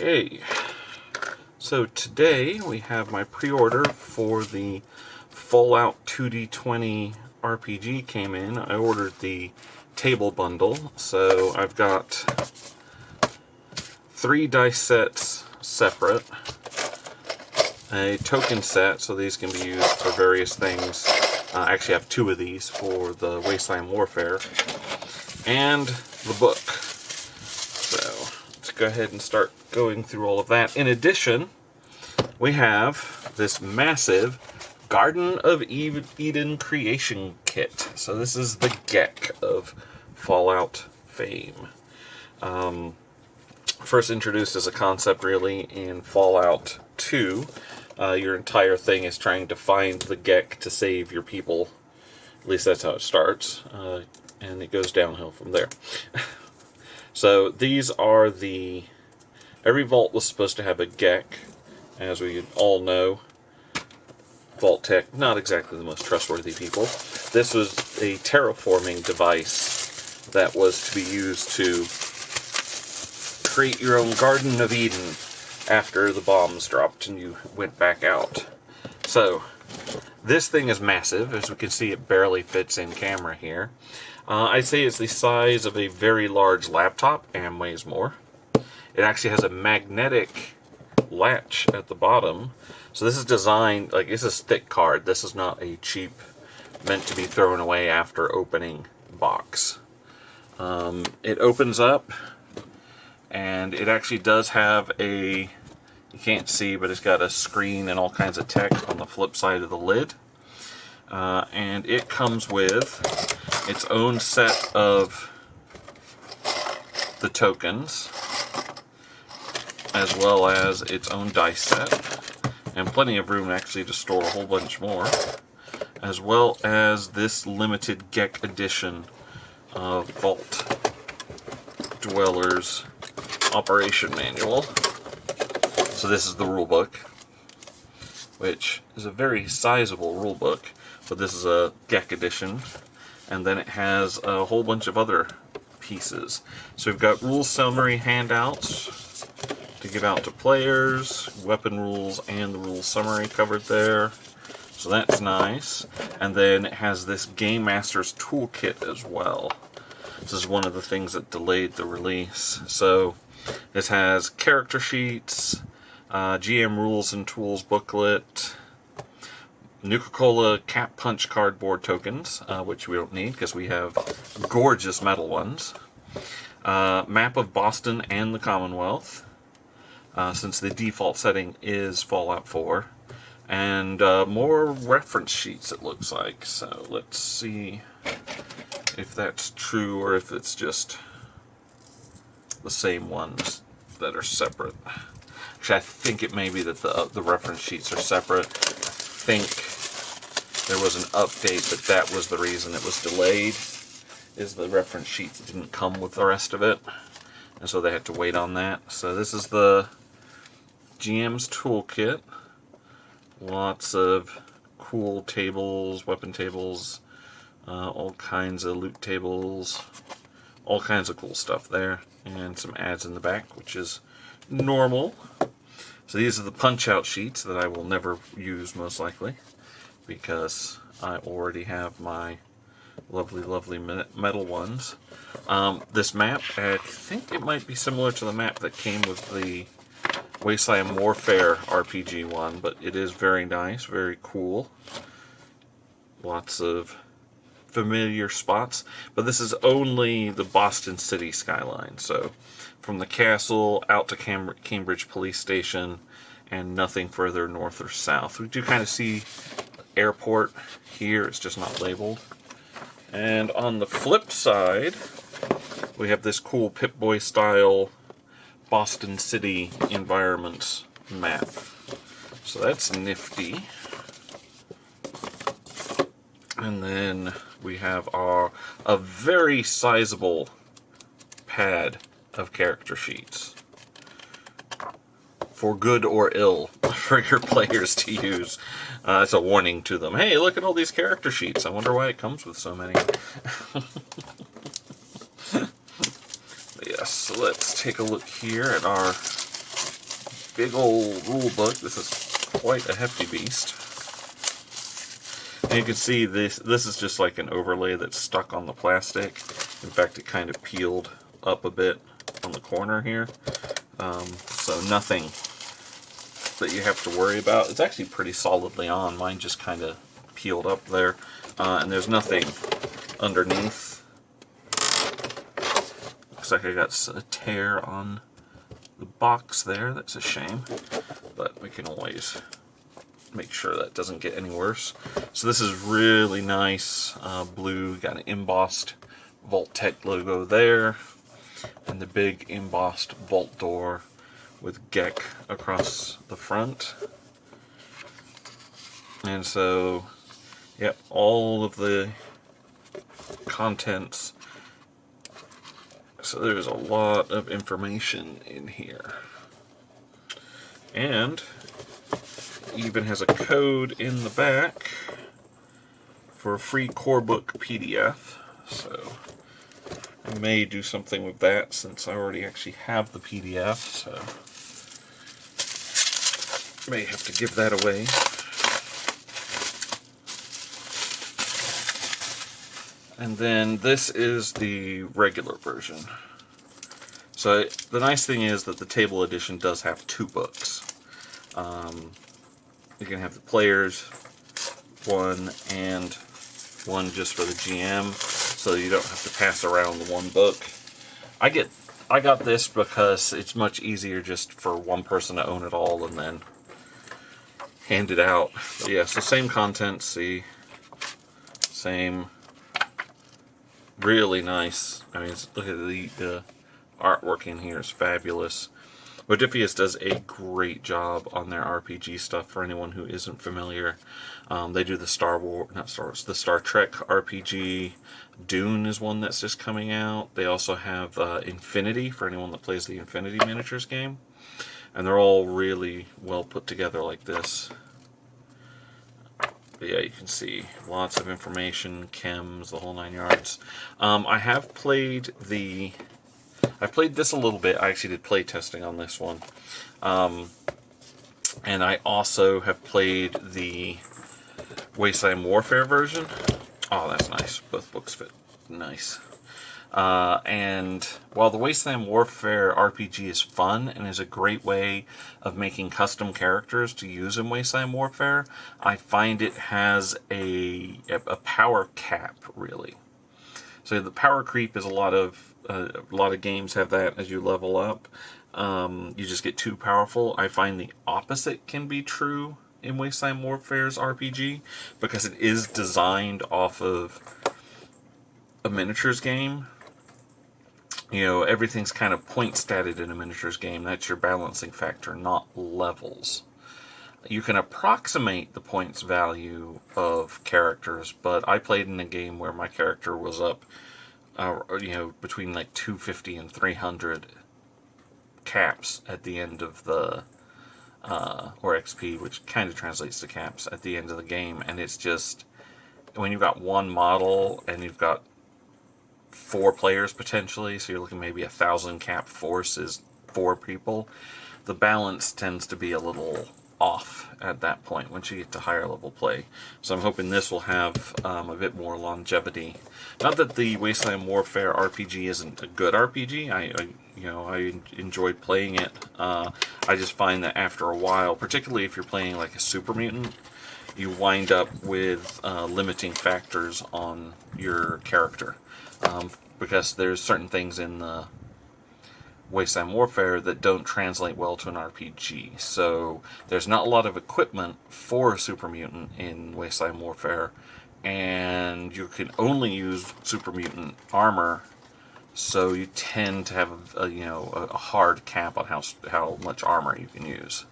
Okay, so today we have my pre-order for the Fallout 2D20 RPG came in. I ordered the table bundle, so I've got 3 dice sets separate, a token set, so these can be used for various things. I actually have 2 of these for the Wasteland Warfare, and the book. So let's go ahead and start going through all of that. In addition, we have this massive Garden of Eden creation kit. So this is the G.E.C.K of Fallout fame. First introduced as a concept really in Fallout 2. Your entire thing is trying to find the G.E.C.K to save your people. At least that's how it starts. And it goes downhill from there. So these are the... Every vault was supposed to have a G.E.C.K. As we all know, Vault Tech, not exactly the most trustworthy people. This was a terraforming device that was to be used to create your own Garden of Eden after the bombs dropped and you went back out. So, this thing is massive. As we can see, it barely fits in camera here. I'd say it's the size of a very large laptop and weighs more. It actually has a magnetic latch at the bottom. So this is designed, like, this is thick card. This is not a cheap, meant to be thrown away after opening box. It opens up, and it actually does have a, you can't see, but it's got a screen and all kinds of text on the flip side of the lid. And it comes with its own set of the tokens, as well as its own dice set, and plenty of room actually to store a whole bunch more, as well as this limited G.E.C.K edition of Vault Dwellers Operation Manual. So this is the rulebook, which is a very sizable rulebook, but this is a G.E.C.K edition, and then it has a whole bunch of other pieces. So we've got rule summary handouts to give out to players, weapon rules, and the rule summary covered there. So that's nice. And then it has this Game Master's Toolkit as well. This is one of the things that delayed the release. So this has character sheets, GM rules and tools booklet, Nuka Cola Cap Punch cardboard tokens, which we don't need because we have gorgeous metal ones. Map of Boston and the Commonwealth, since the default setting is Fallout 4. And more reference sheets, it looks like. So let's see if that's true or if it's just the same ones that are separate. Actually, I think it may be that the reference sheets are separate. I think there was an update that was the reason it was delayed, is the reference sheets didn't come with the rest of it, and so they had to wait on that. So this is the GM's Toolkit. Lots of cool tables, weapon tables, all kinds of loot tables, all kinds of cool stuff there, and some ads in the back, which is normal. So these are the punch-out sheets that I will never use, most likely, because I already have my lovely metal ones. This map, I think it might be similar to the map that came with the Wasteland Warfare RPG one, but it is very nice, very cool. Lots of familiar spots, but this is only the Boston City skyline, so from the castle out to Cambridge Police Station and nothing further north or south. We do kind of see airport here, it's just not labeled. And on the flip side, we have this cool Pip-Boy style Boston City environments map. So that's nifty. And then we have a very sizable pad of character sheets, for good or ill, for your players to use. It's a warning to them. Hey, look at all these character sheets. I wonder why it comes with so many. Yes, so let's take a look here at our big old rule book. This is quite a hefty beast. And you can see this is just like an overlay that's stuck on the plastic. In fact, it kind of peeled up a bit on the corner here. So nothing that you have to worry about. It's actually pretty solidly on. Mine just kind of peeled up there. And there's nothing underneath. Looks like I got a tear on the box there. That's a shame. But we can always make sure that doesn't get any worse. So this is really nice blue. Got an embossed Vault-Tec logo there. And the big embossed vault door with G.E.C.K across the front. And so, yep, all of the contents. So there's a lot of information in here. And even has a code in the back for a free core book PDF. So I may do something with that since I already actually have the PDF. So may have to give that away. And then this is the regular version. So the nice thing is that the table edition does have 2 books. You can have the players one and one just for the GM, so you don't have to pass around the one book. I got this because it's much easier just for one person to own it all and then hand it out. But yeah, so same contents, see, same, really nice. I mean, look at the artwork in here is fabulous. Modiphius does a great job on their RPG stuff. For anyone who isn't familiar, they do the the Star Trek RPG. Dune is one that's just coming out. They also have Infinity for anyone that plays the Infinity Miniatures game, and they're all really well put together like this. But yeah, you can see lots of information, chems, the whole 9 yards. I've played this a little bit. I actually did play testing on this one. And I also have played the Wasteland Warfare version. Oh, that's nice. Both books fit nice. And while the Wasteland Warfare RPG is fun and is a great way of making custom characters to use in Wasteland Warfare, I find it has a power cap, really. So the power creep is a lot of games have that as you level up. You just get too powerful. I find the opposite can be true in Wasteland Warfare's RPG because it is designed off of a miniatures game. You know, everything's kind of point statted in a miniatures game. That's your balancing factor, not levels. You can approximate the points value of characters, but I played in a game where my character was up between like 250 and 300 caps at the end of the, or XP, which kind of translates to caps at the end of the game. And it's just, when you've got one model and you've got 4 players potentially, so you're looking maybe 1,000 cap force is 4 people, the balance tends to be a little off at that point once you get to higher level play. So I'm hoping this will have a bit more longevity. Not that the Wasteland Warfare RPG isn't a good RPG. I enjoyed playing it. I just find that after a while, particularly if you're playing like a super mutant, you wind up with limiting factors on your character. Because there's certain things in the Wasteland Warfare that don't translate well to an RPG. So there's not a lot of equipment for a super mutant in Wasteland Warfare, and you can only use super mutant armor, so you tend to have a hard cap on how much armor you can use.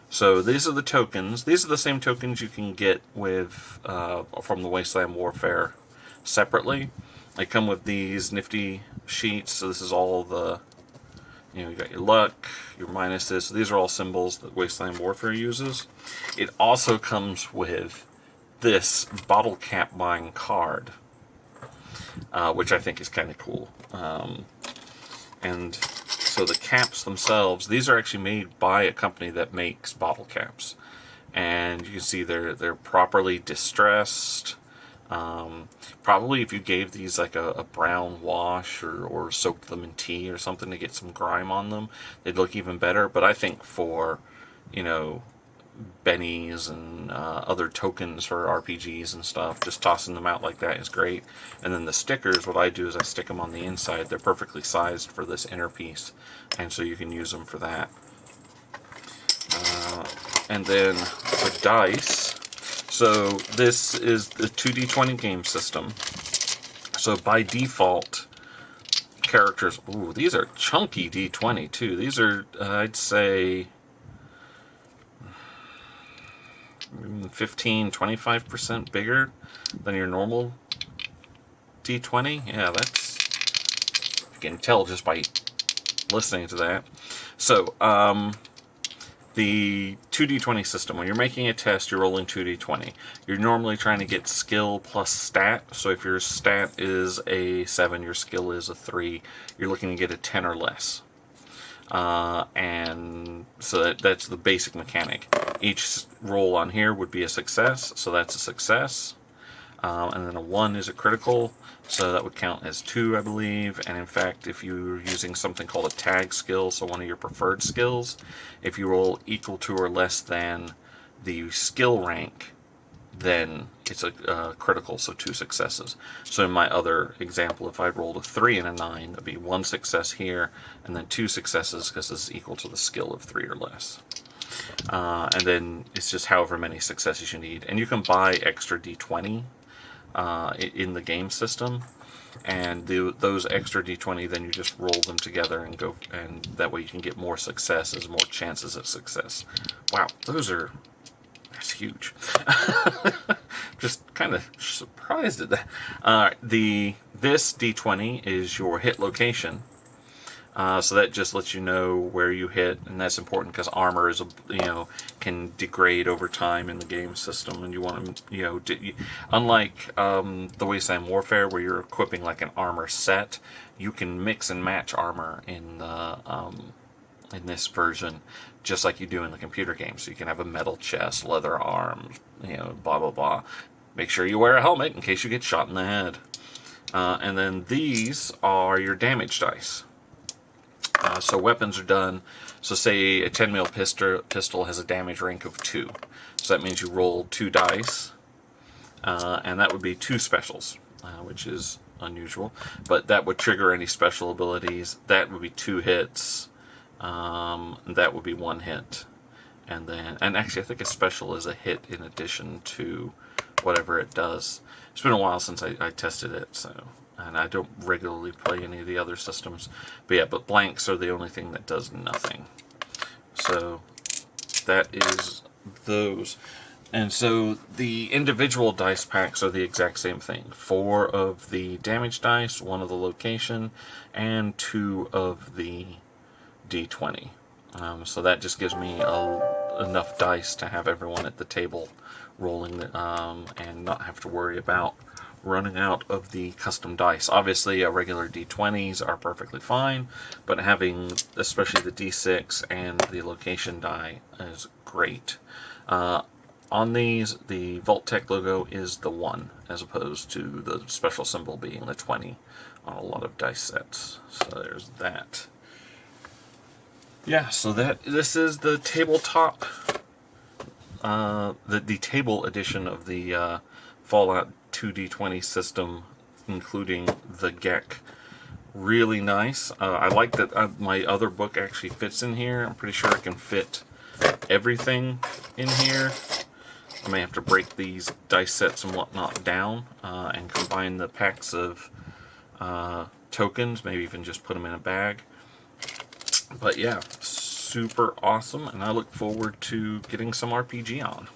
So these are the tokens. These are the same tokens you can get with from the Wasteland Warfare separately. They come with these nifty sheets. So this is all the, you got your luck, your minuses. So these are all symbols that Wasteland Warfare uses. It also comes with this bottle cap buying card, which I think is kind of cool. And So the caps themselves, these are actually made by a company that makes bottle caps. And you can see they're properly distressed. Probably if you gave these like a brown wash or soaked them in tea or something to get some grime on them, they'd look even better. But I think for, you know, bennies and other tokens for RPGs and stuff, just tossing them out like that is great. And then the stickers, what I do is I stick them on the inside. They're perfectly sized for this inner piece, and so you can use them for that. And then the dice. So this is the 2d20 game system. So by default, characters... Ooh, these are chunky d20 too. These are, I'd say, 15-25% bigger than your normal d20. Yeah, that's... You can tell just by listening to that. So, the 2d20 system, when you're making a test, you're rolling 2d20. You're normally trying to get skill plus stat. So if your stat is a 7, your skill is a 3, you're looking to get a 10 or less. And so that's the basic mechanic. Each roll on here would be a success, so that's a success. And then a 1 is a critical, so that would count as 2, I believe. And in fact, if you're using something called a tag skill, so one of your preferred skills, if you roll equal to or less than the skill rank, then it's a critical, so 2 successes. So in my other example, if I rolled a 3 and a 9, that'd be 1 success here, and then 2 successes because this is equal to the skill of 3 or less. And then it's just however many successes you need. And you can buy extra d20 in the game system, and those extra d20, then you just roll them together and go, and that way you can get more successes, more chances at success. Wow, that's huge. Just kind of surprised at that. This d20 is your hit location. So that just lets you know where you hit, and that's important because armor is, can degrade over time in the game system, and you want to, unlike the Wasteland Warfare where you're equipping like an armor set, you can mix and match armor in this version, just like you do in the computer game. So you can have a metal chest, leather arms, blah blah blah. Make sure you wear a helmet in case you get shot in the head. And then these are your damage dice. So weapons are done. So say a 10 mil pistol has a damage rank of 2. So that means you roll 2 dice, and that would be 2 specials, which is unusual. But that would trigger any special abilities. That would be 2 hits. That would be 1 hit. And actually I think a special is a hit in addition to whatever it does. It's been a while since I tested it, so... And I don't regularly play any of the other systems. But yeah, but blanks are the only thing that does nothing. So that is those. And so the individual dice packs are the exact same thing. 4 of the damage dice, 1 of the location, and 2 of the d20. So that just gives me enough dice to have everyone at the table rolling and not have to worry about running out of the custom dice. Obviously, regular d20s are perfectly fine, but having especially the d6 and the location die is great. On these, the Vault-Tec logo is the 1, as opposed to the special symbol being the 20 on a lot of dice sets. So there's that. Yeah, so this is the tabletop, the table edition of the Fallout 2d20 system, including the G.E.C.K. Really nice. I like that my other book actually fits in here. I'm pretty sure I can fit everything in here. I may have to break these dice sets and whatnot down and combine the packs of tokens, maybe even just put them in a bag. But yeah, super awesome, and I look forward to getting some RPG on.